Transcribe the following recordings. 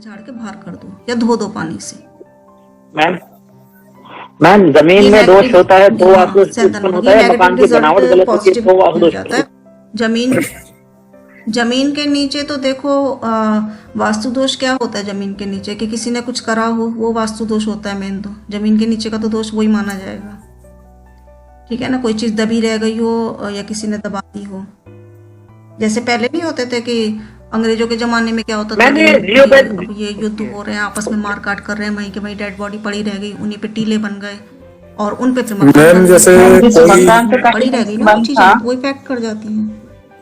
से झाड़ के बाहर कर दो या धो दो पानी से। मैम मैम जमीन में दोष होता है तो आपको उत्पन्न होता है, मकान की बनावट गलत होती है तो आपको दोष जाता है। जमीन के नीचे तो देखो वास्तु दोष क्या होता है जमीन के नीचे, कि किसी ने कुछ करा हो, वो वास्तु दोष होता है मेन। तो जमीन के नीचे का तो दोष वही माना जाएगा, ठीक है ना। कोई चीज दबी रह गई हो या किसी ने दबा दी हो, जैसे पहले नहीं होते थे कि अंग्रेजों के जमाने में क्या होता था, ये युद्ध हो रहे हैं, आपस में मार काट कर रहे हैं, वहीं के वहीं डेड बॉडी पड़ी रह गई, उन्हीं पे टीले बन गए और उन पे जैसे पड़ी रह गई ना चीजें, वो इफेक्ट कर जाती हैं।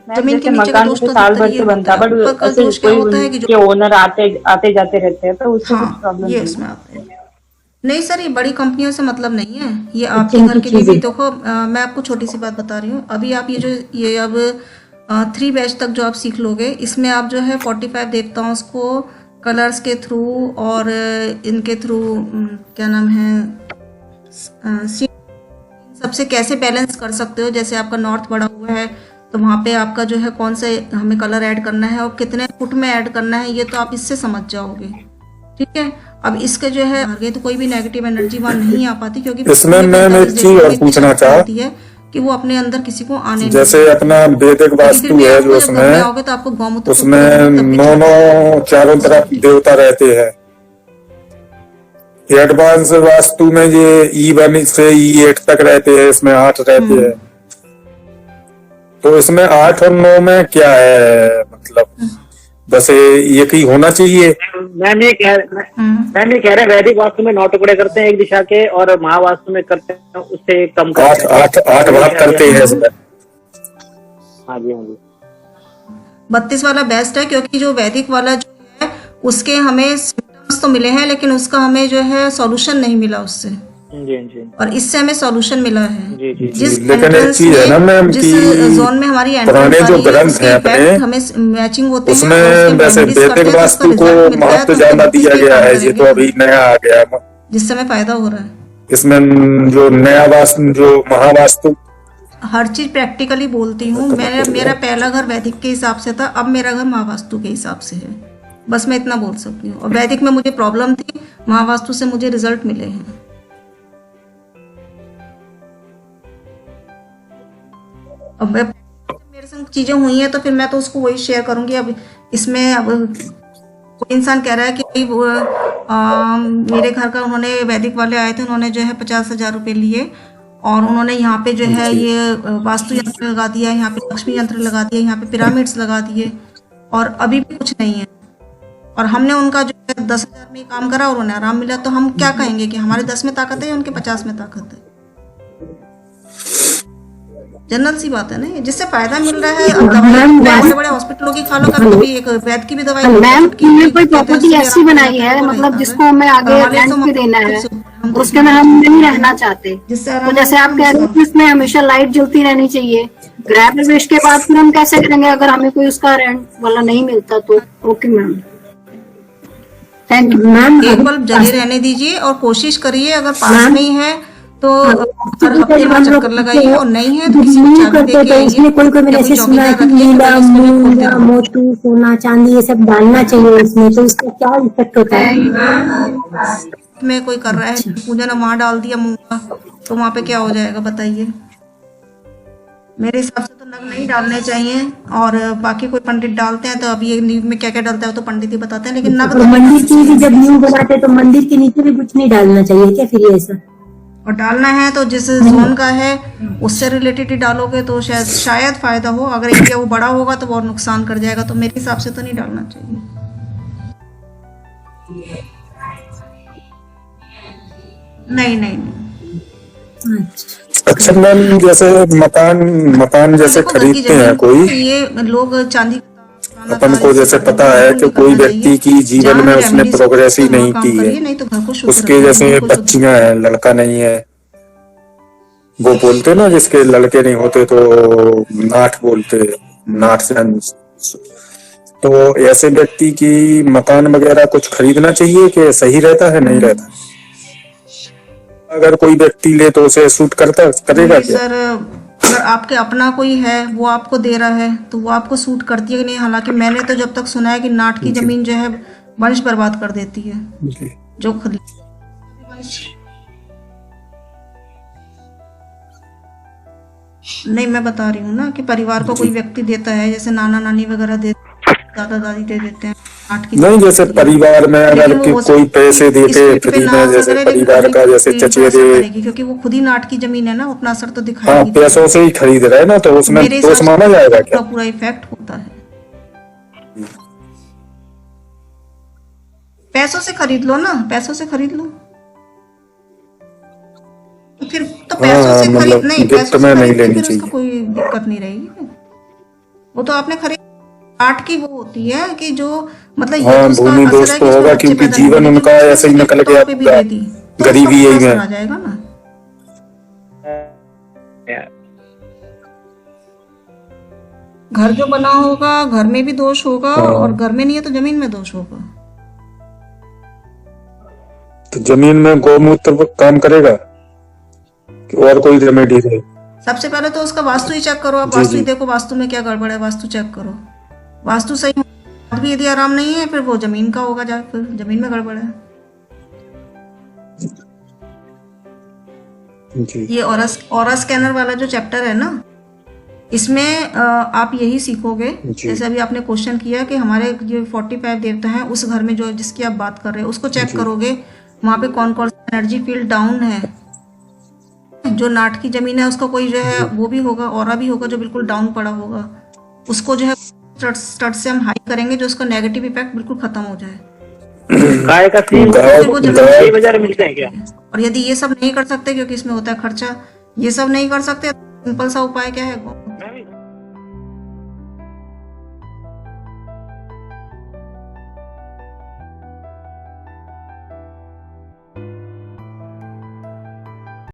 जमीन के नीचे का दोष तो साल भर से बनता है, बट दोष क्या होता है कि जो ओनर आते जाते रहते हैं तो उससे कुछ प्रॉब्लम ये इसमें आता है। नहीं सर, ये बड़ी कंपनियों से मतलब नहीं है, ये आपके घर के लिए भी। देखो मैं आपको छोटी सी बात बता रही हूँ, अभी आप ये अब 3 बैच तक जो आप सीख लोगे, इसमें आप जो है 45 देवताओं को कलर्स के थ्रू और इनके थ्रू क्या नाम है सबसे कैसे बैलेंस कर सकते हो। जैसे आपका नॉर्थ बड़ा हुआ है तो वहाँ पे आपका जो है कौन से हमें कलर ऐड करना है और कितने फुट में ऐड करना है, ये तो आप इससे समझ जाओगे, ठीक है। अब इसके जो है आगे तो कोई भी नेगेटिव एनर्जी वहाँ नहीं आ पाती, क्योंकि इसमें मैं एक चीज और पूछना चाहती है कि वो अपने अंदर किसी को आने जैसे अपना वैदिक वास्तु है जो उसमें तो आपको गौमूत्र उसमें 9 चारों तरफ देवता रहते हैं। एडवांस वास्तु में ये E1 से E8 तक रहते हैं, इसमें 8 रहते हैं। तो इसमें 8 और 9 में क्या है, मतलब बस एक ही होना चाहिए। मैम ये कह रहे हैं वैदिक वास्तु में 9 टुकड़े करते हैं एक दिशा के, और महावास्तु में करते हैं उससे कम 8 भाग करते हैं इसमें। हाँ जी हाँ जी। 32 वाला बेस्ट है, क्योंकि जो वैदिक वाला जो है उसके हमें सिम्टम्स तो मिले हैं, लेकिन उसका हमें जो है सॉल्यूशन नहीं मिला उससे। जी जी। और इससे हमें सॉल्यूशन मिला है। जी जी। जिस लेकिन एक चीज है ना मैम, जिस जोन में हमारी पुराने जो ग्रंथ हैं अपने हमें मैचिंग होते हैं, उसमें वैसे वैदिक वास्तु को महत्व ज्यादा दिया गया है, ये तो अभी नया आ गया है जिससे हमें फायदा हो रहा है। इसमें जो नया वास्तु जो महावास्तु, हर चीज प्रैक्टिकली बोलती हूँ। मेरा पहला घर वैदिक के हिसाब से था, अब मेरा घर महावास्तु के हिसाब से है, बस मैं इतना बोल सकती हूँ। और वैदिक में मुझे प्रॉब्लम थी, महावास्तु से मुझे रिजल्ट मिले हैं। अब मेरे संग चीजें हुई हैं तो फिर मैं तो उसको वही शेयर करूंगी। अब इसमें अब कोई इंसान कह रहा है कि मेरे घर का उन्होंने वैदिक वाले आए थे, उन्होंने जो है 50,000 रुपए लिए और उन्होंने यहाँ पे जो है ये वास्तु यंत्र लगा दिया, यहाँ पे लक्ष्मी यंत्र लगा दिया, यहाँ पे पिरामिड्स लगा दिए और अभी भी कुछ नहीं है। और हमने उनका जो है 10,000 में काम करा और उन्हें आराम मिला, तो हम क्या कहेंगे कि हमारे 10 में ताकत है या उनके 50 में ताकत है? जनरल सी बात है ना, जिससे फायदा मिल रहा है। बड़े बड़े हॉस्पिटलों की खा लो, कभी एक वैद्य की भी दवाई। मैम ने कोई प्रॉपर्टी ऐसी बनाई है, मतलब जिसको हमें आगे रेंट पे देना है, उसके में हम नहीं रहना चाहते, तो जैसे आप कह रहे हैं इसमें हमेशा लाइट जलती रहनी चाहिए। गृह प्रवेश के बाद फिर हम कैसे करेंगे अगर हमें कोई उसका रेंट वाला नहीं मिलता तो? Okay ma'am, thank you ma'am. एक बल्ब जले रहने दीजिए और कोशिश करिए, अगर पास में ही है तो हर हफ्ते में चक्कर लगाइए, और नहीं है तो किसी को चाबी दे के आइए। इसमें कोई मैंने ऐसे सुना है कि नीला, मूंगा, मोती, सोना, चांदी ये सब डालना चाहिए इसमें, तो इसका क्या इफेक्ट होता है? में कोई कर रहा है पूजन, वहां डाल दिया मूंगा, तो वहां पे क्या हो जाएगा बताइए? मेरे हिसाब से तो नग नहीं डालने चाहिए। और बाकी कोई पंडित डालते हैं तो अभी ये नींव में क्या क्या डालता है तो पंडित ही बताते हैं, लेकिन नग मंदिर की भी जब नींव बनाते हैं तो मंदिर के नीचे भी कुछ नहीं डालना चाहिए क्या फिर ऐसा? और डालना है तो जिस जोन का है उससे रिलेटेड ही डालोगे तो शायद फायदा हो। अगर एरिया वो बड़ा होगा तो वो नुकसान कर जाएगा, तो मेरे हिसाब से तो नहीं डालना चाहिए। नहीं। अच्छा मैम, जैसे मकान जैसे खरीदते हैं कोई, ये लोग चांदी अपन को जैसे पता है कि कोई व्यक्ति की जीवन में उसने प्रोग्रेस ही नहीं की है, उसके जैसे बच्चियां हैं, लड़का नहीं है, वो बोलते ना जिसके लड़के नहीं होते तो नाठ बोलते, नाठ से। तो ऐसे व्यक्ति की मकान वगैरह कुछ खरीदना चाहिए कि सही रहता है, नहीं रहता? अगर कोई व्यक्ति ले तो उसे सूट करेगा क्या? सर अगर आपके अपना कोई है वो आपको दे रहा है तो वो आपको सूट करती है कि नहीं? हालांकि मैंने तो जब तक सुना है कि नाट की जमीन जो है वंश बर्बाद कर देती है जी। जो खरीद। नहीं, मैं बता रही हूँ ना कि परिवार को कोई व्यक्ति देता है, जैसे नाना नानी वगैरह दे, दादा दादी दे देते हैं आठ की। नहीं, जैसे परिवार में अगर कोई पैसे दे के फ्री में, जैसे परिवार का जैसे चचेरे, क्योंकि वो खुद ही नाट की जमीन है ना, अपना असर तो दिखाई हाँ, नहीं। पैसों से ही खरीद रहे हैं ना, तो उसमें दोष माना जाएगा क्या? पूरा इफेक्ट होता है। पैसों से खरीद लो ना, पैसों से खरीद लो, फिर तो पैसों से खरीद नहीं, पैसों से खरीद लेनी चाहिए, उसको कोई दिक्कत नहीं रहेगी। वो तो आपने खरीद, आर्ट की वो होती है कि जो मतलब हाँ, भूमि दोष तो होगा क्योंकि जीवन उनका ऐसे ही निकल गया, गरीबी यही में आ जाएगा ना। घर जो बना होगा, घर में भी दोष होगा, और घर में नहीं है तो जमीन में दोष होगा। तो जमीन में गौमूत्र काम करेगा कि और कोई रेमेडी है? सबसे पहले तो उसका वास्तु ही चेक करो। आप वास्तु ही देखो, वास्तु में क्या गड़बड़ है, वास्तु चेक करो। वास्तु सही भी यदि आराम नहीं है, फिर वो जमीन का होगा, जा फिर जमीन में गड़बड़ है। जी। ये ऑरा स्कैनर वाला जो चैप्टर है ना, इसमें आप यही सीखोगे। जैसे अभी आपने क्वेश्चन किया कि हमारे जो 45 देवता हैं उस घर में जो जिसकी आप बात कर रहे हो, उसको चेक करोगे वहां पे कौन कौन सा एनर्जी फील्ड डाउन है। जो नाट की जमीन है उसका कोई जो है वो भी होगा, ऑरा भी होगा जो बिल्कुल डाउन पड़ा होगा। उसको जो है स्टार्ट से हम हाई करेंगे, जो उसका नेगेटिव इफेक्ट बिल्कुल खत्म हो जाए। गाय का तेल बाजार मिलते हैं क्या? और यदि ये सब नहीं कर सकते, क्योंकि इसमें होता है खर्चा, ये सब नहीं कर सकते, सिंपल सा उपाय क्या है,